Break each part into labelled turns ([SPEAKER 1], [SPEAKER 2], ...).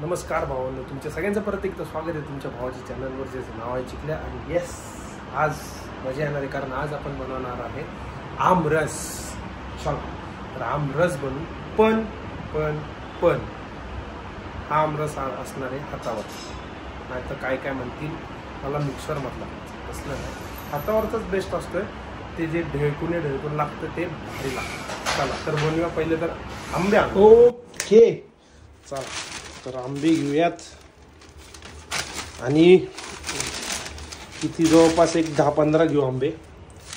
[SPEAKER 1] नमस्कार भावांनो, तुमच्या सगळ्यांचं परत एकदा स्वागत आहे तुमच्या भावाच्या चॅनलवर, ज्याचं नाव आहे चिकल्या. आणि येस, आज मजा येणार आहे कारण आज आपण बनवणार आहे आमरस. चला तर आमरस बनवू. पण हा आमरस असणार आहे हातावर, नाही तर काय काय म्हणतील मला मिक्सर मधला असलं नाही. हातावरचाच बेस्ट असतोय, ते जे ढेळकून लागतं ते भारी लागतं. चला तर बनवूया. पहिले तर आंबे आणू. ओके चला तर आंबे घेऊयात आणि किती जवळपास एक 10-15 घेऊ आंबे.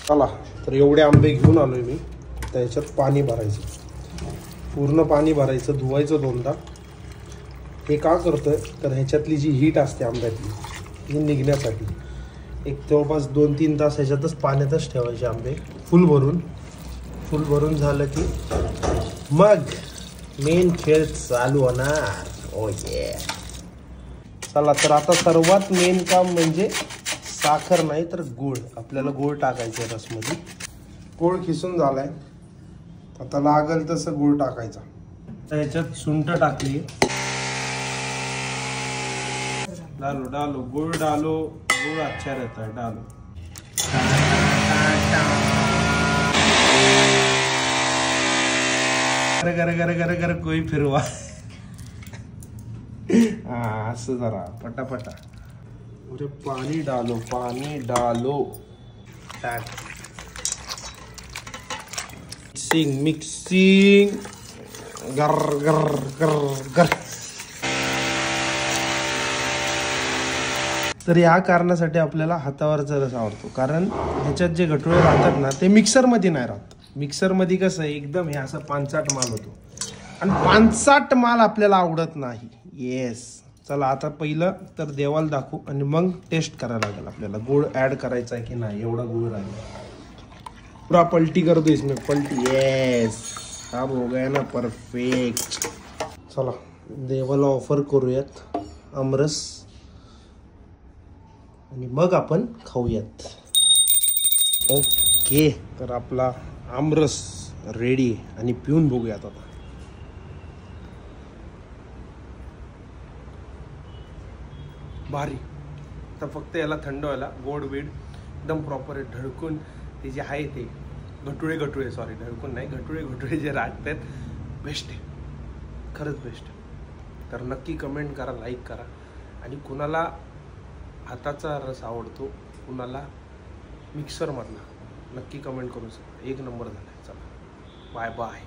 [SPEAKER 1] चला तर एवढे आंबे घेऊन आलोय मी. त्याच्यात पाणी भरायचं, पूर्ण पाणी भरायचं, धुवायचं 2दा. हे का करतोय तर ह्याच्यातली जी हीट असते आंब्यातली ही निघण्यासाठी एक जवळपास 2-3 तास ह्याच्यातच पाण्यातच ठेवायचे आंबे फुल भरून झालं की मग मेन खेळ चालू होणार. ओ ये चला तर आता सर्वात मेन काम म्हणजे साखर नाही तर गूळ. आपल्याला गूळ टाकायचं आहे रसमध्ये. गूळ खिसून झालाय, आता लागल तसं गूळ टाकायचा. ह्याच्यात सुंठ टाकली, डालो गुड़ डालो, गुड़ अच्छा रहता है, डालो. गर कोई फिरवा. हाँ असं जरा पटापटा. अरे पानी डालो मिक्सिंग गर गर गर गर. तर या कारणासाठी आपल्याला हातावरचा रस आवडतो, कारण ह्याच्यात जे गठुळे राहतात ना ते मिक्सरमध्ये नाही राहत. मिक्सरमध्ये कसं आहे एकदम हे असं पांचाट माल होतो, आणि पांचाट माल आपल्याला आवडत नाही. येस चला आता पहिलं तर देवाला दाखवू आणि मग टेस्ट करायला लागेल आपल्याला. गुळ ऍड करायचा आहे की नाही, एवढा गुळ राहिला. पूरा पलटी कर दो इसमें, पलटी. येस अब हो गया ना परफेक्ट. चला देवाला ऑफर करूयात आमरस आणि मग आपण खाऊयात. ओके तर आपला आमरस रेडी आणि पिऊन बघूयात आता. भारी. तर फक्त याला थंड व्हायला गोड बीड एकदम प्रॉपर आहे. ढळकून ते जे आहे ते गठुळे सॉरी ढळकून नाही, गठुळे जे राहतात बेस्ट आहे, खरंच बेस्ट आहे. तर नक्की कमेंट करा, लाईक करा. आणि कुणाला हाताचा रस आवडतो, कुणाला मिक्सरमधला, नक्की कमेंट करू शकता. एक नंबर झाला. चला बाय बाय.